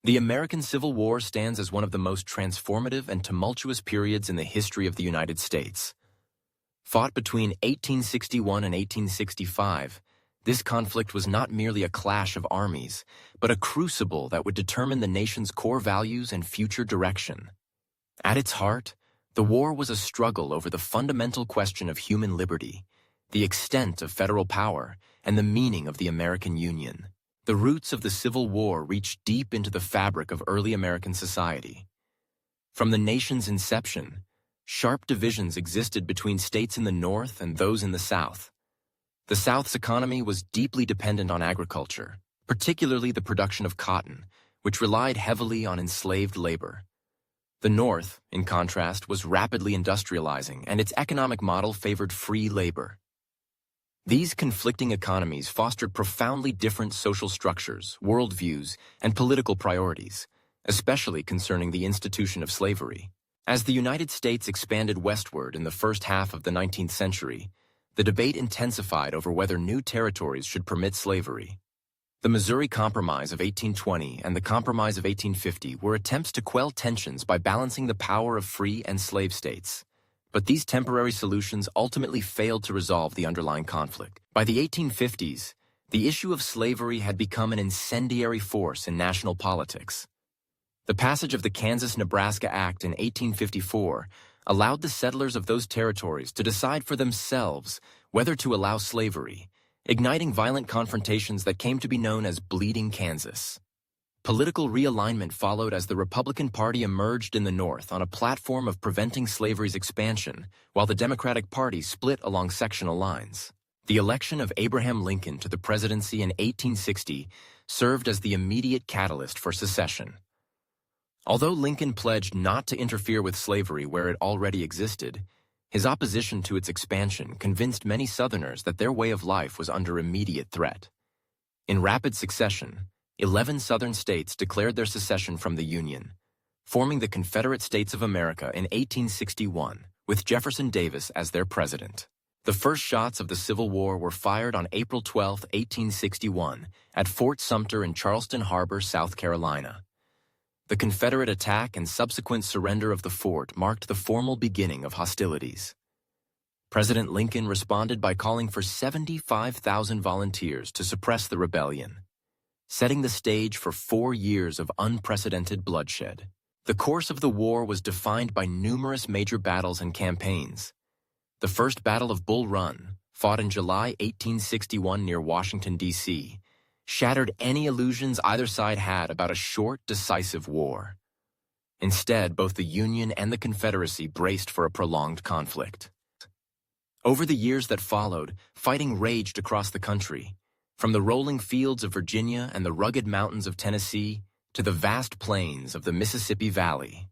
The American Civil War stands as one of the most transformative and tumultuous periods in the history of the United States. Fought between 1861 and 1865, this conflict was not merely a clash of armies, but a crucible that would determine the nation's core values and future direction. At its heart, the war was a struggle over the fundamental question of human liberty, the extent of federal power, and the meaning of the American Union. The roots of the Civil War reached deep into the fabric of early American society. From the nation's inception, sharp divisions existed between states in the North and those in the South. The South's economy was deeply dependent on agriculture, particularly the production of cotton, which relied heavily on enslaved labor. The North, in contrast, was rapidly industrializing, and its economic model favored free labor. These conflicting economies fostered profoundly different social structures, worldviews, and political priorities, especially concerning the institution of slavery. As the United States expanded westward in the first half of the 19th century, the debate intensified over whether new territories should permit slavery. The Missouri Compromise of 1820 and the Compromise of 1850 were attempts to quell tensions by balancing the power of free and slave states. But these temporary solutions ultimately failed to resolve the underlying conflict. By the 1850s, the issue of slavery had become an incendiary force in national politics. The passage of the Kansas-Nebraska Act in 1854 allowed the settlers of those territories to decide for themselves whether to allow slavery, igniting violent confrontations that came to be known as Bleeding Kansas. Political realignment followed as the Republican Party emerged in the North on a platform of preventing slavery's expansion, while the Democratic Party split along sectional lines. The election of Abraham Lincoln to the presidency in 1860 served as the immediate catalyst for secession. Although Lincoln pledged not to interfere with slavery where it already existed, his opposition to its expansion convinced many Southerners that their way of life was under immediate threat. In rapid succession, 11 Southern states declared their secession from the Union, forming the Confederate States of America in 1861, with Jefferson Davis as their president. The first shots of the Civil War were fired on April 12, 1861, at Fort Sumter in Charleston Harbor, South Carolina. The Confederate attack and subsequent surrender of the fort marked the formal beginning of hostilities. President Lincoln responded by calling for 75,000 volunteers to suppress the rebellion, setting the stage for 4 years of unprecedented bloodshed. The course of the war was defined by numerous major battles and campaigns. The First Battle of Bull Run, fought in July 1861 near Washington, D.C., shattered any illusions either side had about a short, decisive war. Instead, both the Union and the Confederacy braced for a prolonged conflict. Over the years that followed, fighting raged across the country, from the rolling fields of Virginia and the rugged mountains of Tennessee to the vast plains of the Mississippi Valley.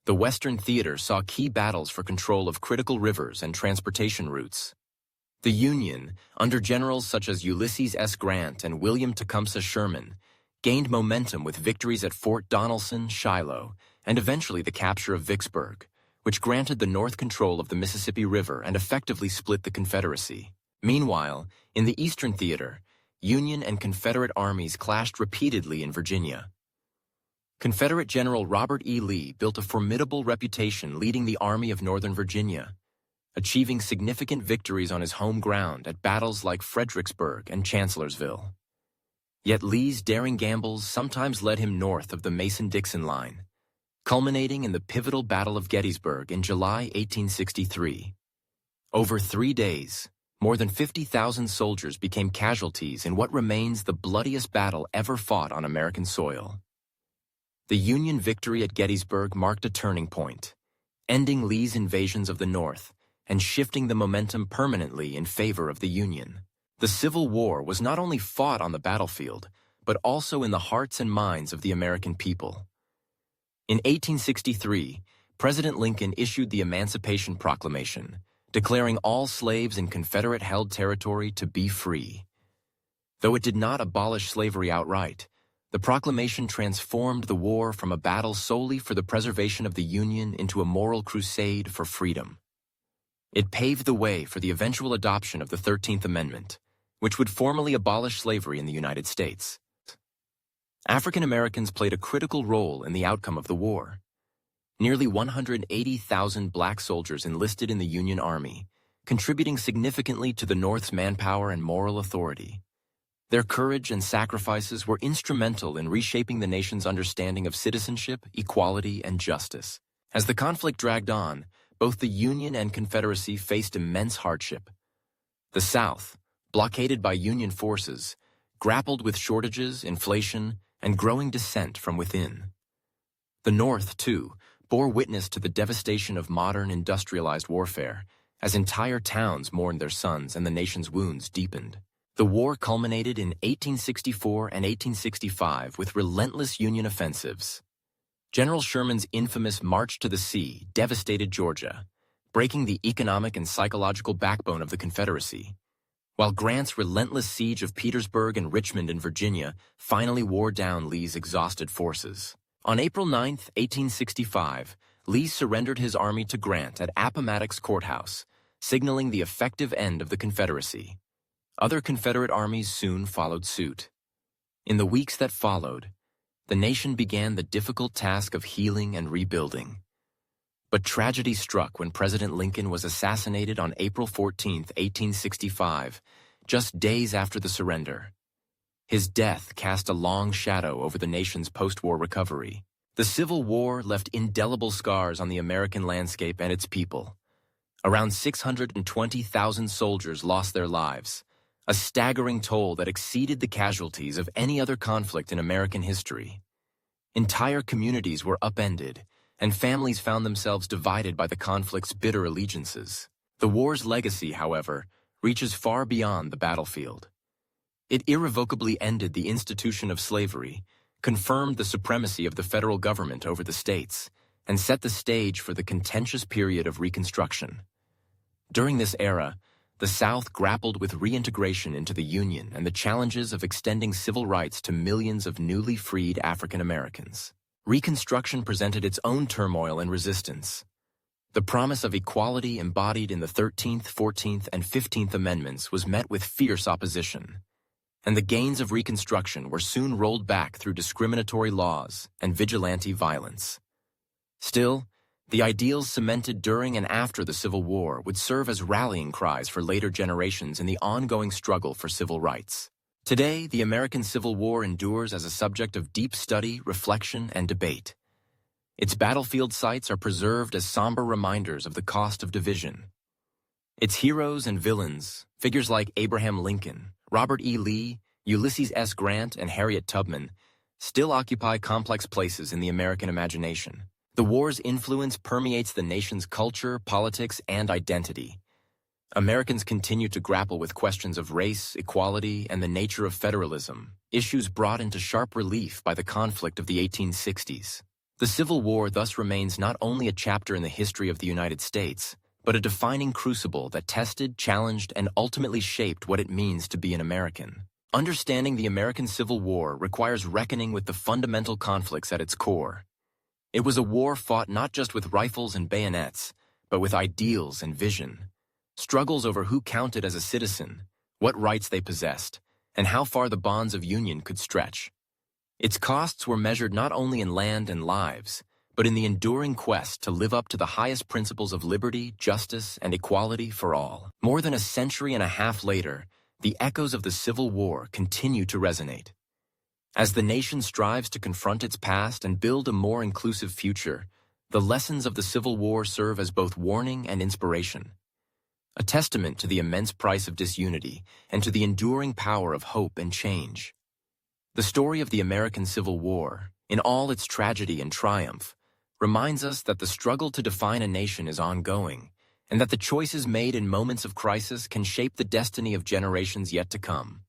The Western Theater saw key battles for control of critical rivers and transportation routes. The Union, under generals such as Ulysses S. Grant and William Tecumseh Sherman, gained momentum with victories at Fort Donelson, Shiloh, and eventually the capture of Vicksburg, which granted the North control of the Mississippi River and effectively split the Confederacy. Meanwhile, in the Eastern Theater, Union and Confederate armies clashed repeatedly in Virginia. Confederate General Robert E. Lee built a formidable reputation leading the Army of Northern Virginia, achieving significant victories on his home ground at battles like Fredericksburg and Chancellorsville. Yet Lee's daring gambles sometimes led him north of the Mason-Dixon line, culminating in the pivotal Battle of Gettysburg in July 1863. Over 3 days, more than 50,000 soldiers became casualties in what remains the bloodiest battle ever fought on American soil. The Union victory at Gettysburg marked a turning point, ending Lee's invasions of the North and shifting the momentum permanently in favor of the Union. The Civil War was not only fought on the battlefield, but also in the hearts and minds of the American people. In 1863, President Lincoln issued the Emancipation Proclamation, declaring all slaves in Confederate-held territory to be free. Though it did not abolish slavery outright, the proclamation transformed the war from a battle solely for the preservation of the Union into a moral crusade for freedom. It paved the way for the eventual adoption of the 13th Amendment, which would formally abolish slavery in the United States. African Americans played a critical role in the outcome of the war. Nearly 180,000 black soldiers enlisted in the Union Army, contributing significantly to the North's manpower and moral authority. Their courage and sacrifices were instrumental in reshaping the nation's understanding of citizenship, equality, and justice. As the conflict dragged on, both the Union and Confederacy faced immense hardship. The South, blockaded by Union forces, grappled with shortages, inflation, and growing dissent from within. The North, too, bore witness to the devastation of modern industrialized warfare, as entire towns mourned their sons and the nation's wounds deepened. The war culminated in 1864 and 1865 with relentless Union offensives. General Sherman's infamous March to the Sea devastated Georgia, breaking the economic and psychological backbone of the Confederacy, while Grant's relentless siege of Petersburg and Richmond in Virginia finally wore down Lee's exhausted forces. On April 9, 1865, Lee surrendered his army to Grant at Appomattox Courthouse, signaling the effective end of the Confederacy. Other Confederate armies soon followed suit. In the weeks that followed, the nation began the difficult task of healing and rebuilding. But tragedy struck when President Lincoln was assassinated on April 14, 1865, just days after the surrender. His death cast a long shadow over the nation's post-war recovery. The Civil War left indelible scars on the American landscape and its people. Around 620,000 soldiers lost their lives, a staggering toll that exceeded the casualties of any other conflict in American history. Entire communities were upended, and families found themselves divided by the conflict's bitter allegiances. The war's legacy, however, reaches far beyond the battlefield. It irrevocably ended the institution of slavery, confirmed the supremacy of the federal government over the states, and set the stage for the contentious period of Reconstruction. During this era, the South grappled with reintegration into the Union and the challenges of extending civil rights to millions of newly freed African Americans. Reconstruction presented its own turmoil and resistance. The promise of equality embodied in the 13th, 14th, and 15th Amendments was met with fierce opposition, and the gains of Reconstruction were soon rolled back through discriminatory laws and vigilante violence. Still, the ideals cemented during and after the Civil War would serve as rallying cries for later generations in the ongoing struggle for civil rights. Today, the American Civil War endures as a subject of deep study, reflection, and debate. Its battlefield sites are preserved as somber reminders of the cost of division. Its heroes and villains, figures like Abraham Lincoln, Robert E. Lee, Ulysses S. Grant, and Harriet Tubman, still occupy complex places in the American imagination. The war's influence permeates the nation's culture, politics, and identity. Americans continue to grapple with questions of race, equality, and the nature of federalism, issues brought into sharp relief by the conflict of the 1860s. The Civil War thus remains not only a chapter in the history of the United States, but a defining crucible that tested, challenged, and ultimately shaped what it means to be an American. Understanding the American Civil War requires reckoning with the fundamental conflicts at its core. It was a war fought not just with rifles and bayonets, but with ideals and vision. Struggles over who counted as a citizen, what rights they possessed, and how far the bonds of union could stretch. Its costs were measured not only in land and lives, but in the enduring quest to live up to the highest principles of liberty, justice, and equality for all. More than a century and a half later, the echoes of the Civil War continue to resonate. As the nation strives to confront its past and build a more inclusive future, the lessons of the Civil War serve as both warning and inspiration, a testament to the immense price of disunity and to the enduring power of hope and change. The story of the American Civil War, in all its tragedy and triumph, reminds us that the struggle to define a nation is ongoing, and that the choices made in moments of crisis can shape the destiny of generations yet to come.